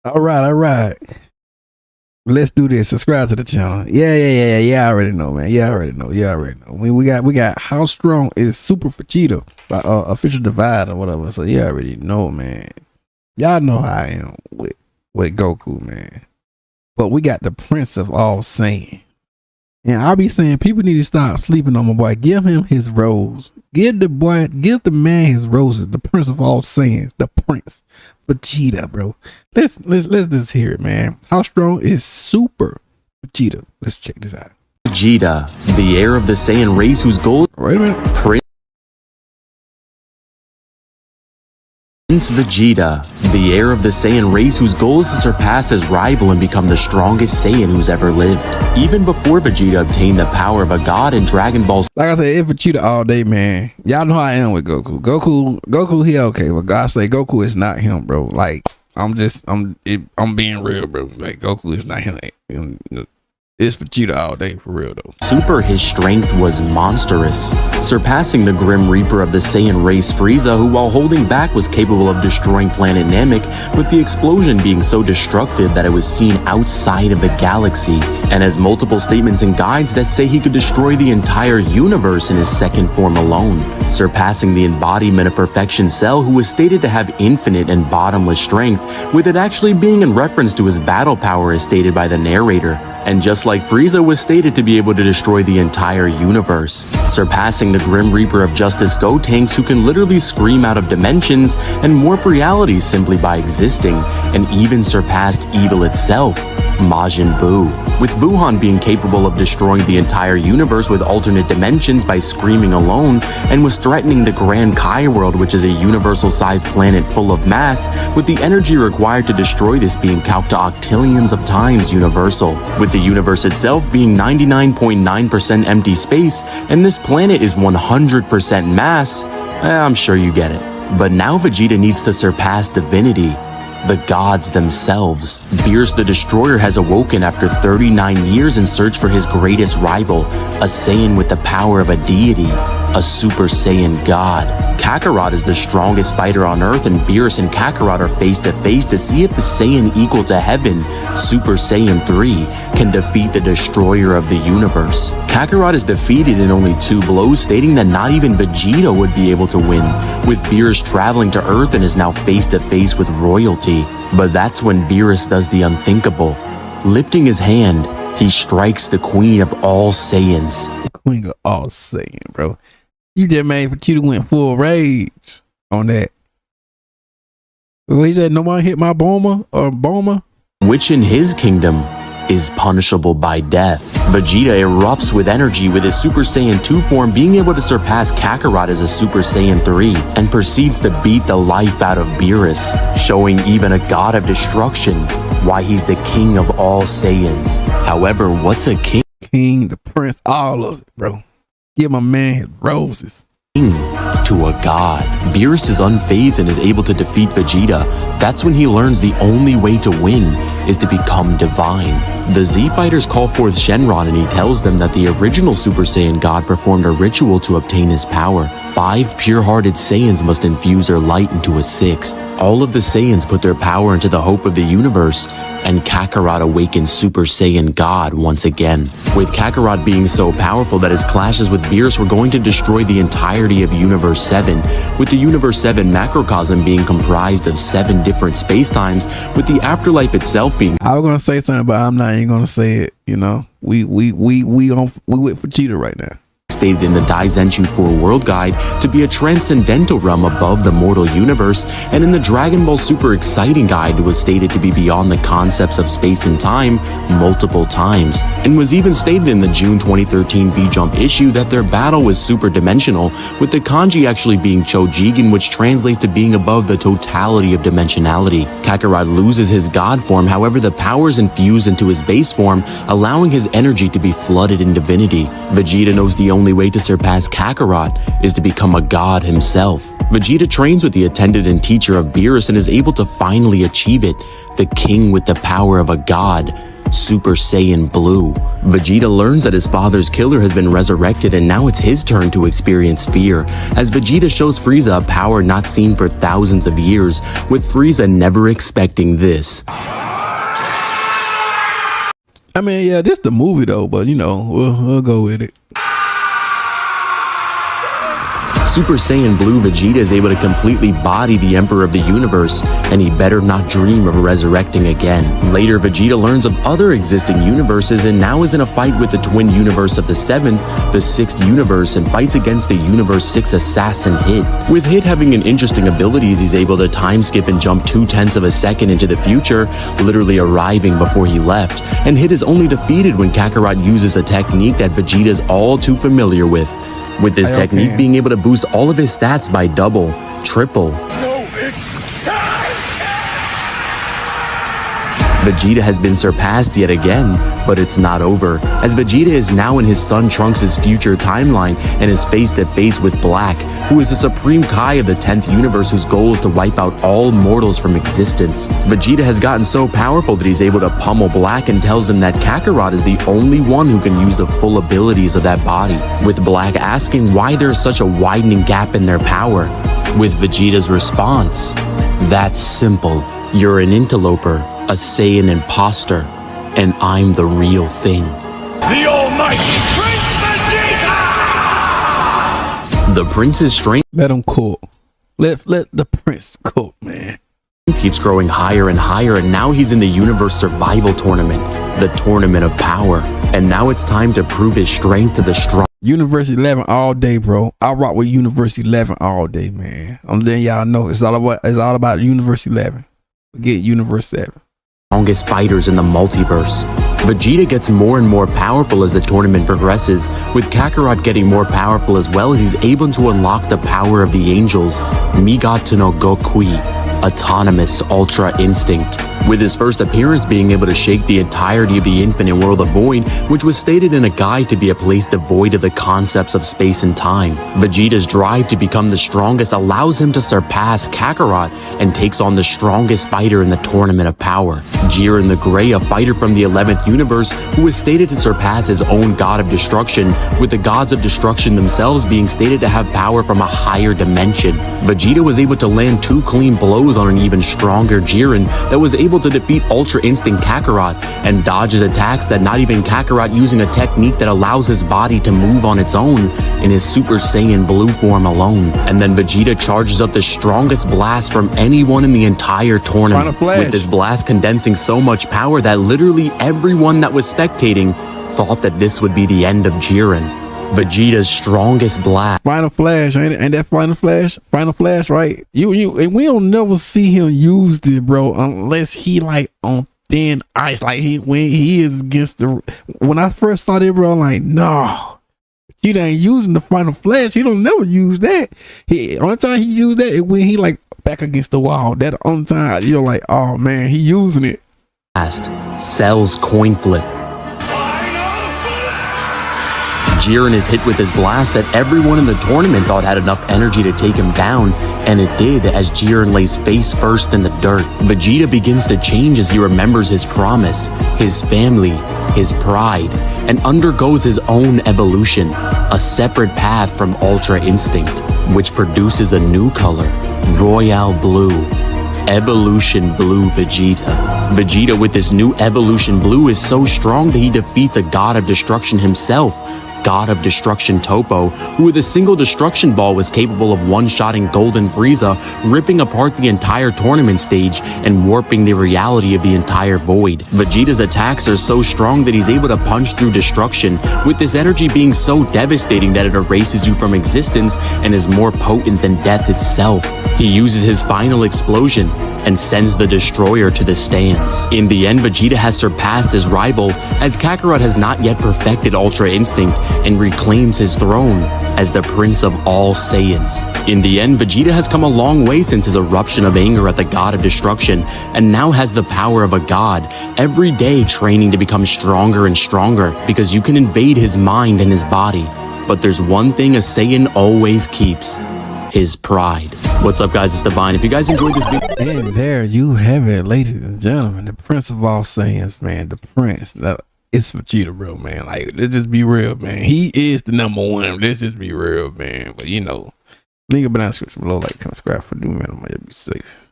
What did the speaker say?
All right, all right. Let's do this. Subscribe to the channel. Yeah. I already know, man. Yeah, I already know. We got How Strong is Super Vegeta by Official Divide or whatever. So yeah, I already know, man. Y'all know how I am with Goku, man. But we got the Prince of All Saiyans. And I'll be saying people need to stop sleeping on my boy. Give him his rose. Give the man his roses. The Prince of All Saiyans. The Prince Vegeta, bro. Let's just hear it, man. How strong is Super Vegeta? Let's check this out. Vegeta, the heir of the Saiyan race whose goal. Wait a minute. Prince Vegeta, the heir of the Saiyan race whose goal is to surpass his rival and become the strongest Saiyan who's ever lived. Even before Vegeta obtained the power of a god in Dragon Ball. Like I said, it's Vegeta all day, man. Y'all know how I am with Goku. Goku, he okay. But God say Goku is not him, bro. Like I'm being real, bro. Like Goku is not him. It's Vegeta all day, for real though. Super, his strength was monstrous, surpassing the Grim Reaper of the Saiyan race Frieza, who while holding back was capable of destroying planet Namek, with the explosion being so destructive that it was seen outside of the galaxy, and has multiple statements and guides that say he could destroy the entire universe in his second form alone, surpassing the embodiment of Perfection Cell, who was stated to have infinite and bottomless strength, with it actually being in reference to his battle power as stated by the narrator. And just like Frieza was stated to be able to destroy the entire universe, surpassing the Grim Reaper of Justice Gotenks, who can literally scream out of dimensions and warp realities simply by existing, and even surpassed evil itself, Majin Buu, with Buhan being capable of destroying the entire universe with alternate dimensions by screaming alone, and was threatening the Grand Kai world, which is a universal-sized planet full of mass, with the energy required to destroy this being calced to octillions of times universal, with the universe itself being 99.9% empty space, and this planet is 100% mass. I'm sure you get it. But now Vegeta needs to surpass divinity, the gods themselves. Beerus the Destroyer has awoken after 39 years in search for his greatest rival, a Saiyan with the power of a deity, a Super Saiyan god. Kakarot is the strongest fighter on Earth, and Beerus and Kakarot are face to face to see if the Saiyan equal to heaven, Super Saiyan 3, can defeat the destroyer of the universe. Kakarot is defeated in only 2 blows, stating that not even Vegeta would be able to win, with Beerus traveling to Earth and is now face to face with royalty. But that's when Beerus does the unthinkable. Lifting his hand, he strikes the Queen of all Saiyans. The Queen of all Saiyans, bro. You just made Vegeta went full rage on that. Well, he said, nobody hit my Bulma, which in his kingdom is punishable by death. Vegeta erupts with energy, with his Super Saiyan 2 form being able to surpass Kakarot as a Super Saiyan 3, and proceeds to beat the life out of Beerus, showing even a god of destruction why he's the king of all Saiyans. However, what's a king? King, the prince, all of it, bro. Give my man his roses. To a god. Beerus is unfazed and is able to defeat Vegeta. That's when he learns the only way to win is to become divine. The Z Fighters call forth Shenron, and he tells them that the original Super Saiyan God performed a ritual to obtain his power. 5 pure-hearted Saiyans must infuse their light into a 6th. All of the Saiyans put their power into the hope of the universe, and Kakarot awakens Super Saiyan God once again. With Kakarot being so powerful that his clashes with Beerus were going to destroy the entirety of Universe 7, with the Universe 7 macrocosm being comprised of 7 different spacetimes, with the afterlife itself being— I was gonna say something, but I'm not even gonna say it, you know. We with Vegeta right now. Stated in the Daizenshu 4 World Guide to be a transcendental realm above the mortal universe, and in the Dragon Ball Super Exciting Guide was stated to be beyond the concepts of space and time multiple times, and was even stated in the June 2013 V-Jump issue that their battle was super dimensional, with the kanji actually being Chojigen, which translates to being above the totality of dimensionality. Kakarot loses his god form, however the powers infused into his base form, allowing his energy to be flooded in divinity. Vegeta knows the only way to surpass Kakarot is to become a god himself. Vegeta trains with the attendant and teacher of Beerus and is able to finally achieve it, the king with the power of a god, Super Saiyan Blue. Vegeta learns that his father's killer has been resurrected, and now it's his turn to experience fear, as Vegeta shows Frieza a power not seen for thousands of years, with Frieza never expecting this. I mean, yeah, this the movie though, but you know, we'll go with it. Super Saiyan Blue Vegeta is able to completely body the Emperor of the Universe, and he better not dream of resurrecting again. Later, Vegeta learns of other existing universes and now is in a fight with the twin universe of the 7th, the 6th universe, and fights against the Universe 6 assassin Hit. With Hit having an interesting abilities, he's able to time skip and jump 0.2 of a second into the future, literally arriving before he left, and Hit is only defeated when Kakarot uses a technique that Vegeta is all too familiar with this technique being able to boost all of his stats by double, triple. No, it's time! Vegeta has been surpassed yet again, but it's not over, as Vegeta is now in his son Trunks' future timeline and is face to face with Black, who is the Supreme Kai of the 10th universe whose goal is to wipe out all mortals from existence. Vegeta has gotten so powerful that he's able to pummel Black and tells him that Kakarot is the only one who can use the full abilities of that body, with Black asking why there's such a widening gap in their power, with Vegeta's response, "That's simple. You're an interloper, a Saiyan imposter, and I'm the real thing." The almighty Prince Vegeta! The prince's strength Let him cook. Let the prince cook, man. keeps growing higher and higher, and now he's in the Universe Survival Tournament, the Tournament of Power. And now it's time to prove his strength to the strong. Universe 11 all day, bro. I rock with Universe 11 all day, man. I'm letting y'all know it's all about Universe 11. Forget Universe 7. Strongest fighters in the multiverse. Vegeta gets more and more powerful as the tournament progresses, with Kakarot getting more powerful as well, as he's able to unlock the power of the angels, Migato no Gokui, Autonomous Ultra Instinct, with his first appearance being able to shake the entirety of the infinite world of Void, which was stated in a guide to be a place devoid of the concepts of space and time. Vegeta's drive to become the strongest allows him to surpass Kakarot and takes on the strongest fighter in the Tournament of Power, Jiren the Grey, a fighter from the 11th universe who is stated to surpass his own God of Destruction, with the gods of destruction themselves being stated to have power from a higher dimension. Vegeta was able to land 2 clean blows on an even stronger Jiren that was able to defeat Ultra Instinct Kakarot and dodges attacks that not even Kakarot, using a technique that allows his body to move on its own in his Super Saiyan Blue form alone. And then Vegeta charges up the strongest blast from anyone in the entire tournament, with this blast condensing so much power that literally everyone that was spectating thought that this would be the end of Jiren. Vegeta's strongest blast. Final Flash, ain't that Final Flash? Final Flash, right? And we don't never see him use it, bro, unless he like on thin ice, like when he is against the. When I first saw it, bro, I'm like, no, he ain't using the Final Flash. He don't never use that. Only time he used that is when he like back against the wall. That only time you're like, oh man, he using it. Cell's coin flip. Jiren is hit with his blast that everyone in the tournament thought had enough energy to take him down, and it did, as Jiren lays face first in the dirt. Vegeta begins to change as he remembers his promise, his family, his pride, and undergoes his own evolution, a separate path from Ultra Instinct, which produces a new color, Royale Blue. Evolution Blue Vegeta. Vegeta with this new Evolution Blue is so strong that he defeats a God of Destruction himself, God of Destruction Toppo, who with a single destruction ball was capable of one-shotting Golden Frieza, ripping apart the entire tournament stage and warping the reality of the entire void. Vegeta's attacks are so strong that he's able to punch through destruction, with this energy being so devastating that it erases you from existence and is more potent than death itself. He uses his final explosion and sends the destroyer to the stands. In the end, Vegeta has surpassed his rival, as Kakarot has not yet perfected Ultra Instinct and reclaims his throne as the Prince of all Saiyans. In the end, Vegeta has come a long way since his eruption of anger at the God of Destruction, and now has the power of a god, every day training to become stronger and stronger, because you can invade his mind and his body. But there's one thing a Saiyan always keeps: his pride. What's up, guys? It's Divine. If you guys enjoyed this video, And there you have it, ladies and gentlemen, the Prince of all Saiyans, man. The Prince. It's Vegeta, bro, man. Like, let's just be real, man. He is the #1. Let's just be real, man. But you know, link up in the description below. Like, comment, subscribe for doing, man. Be safe.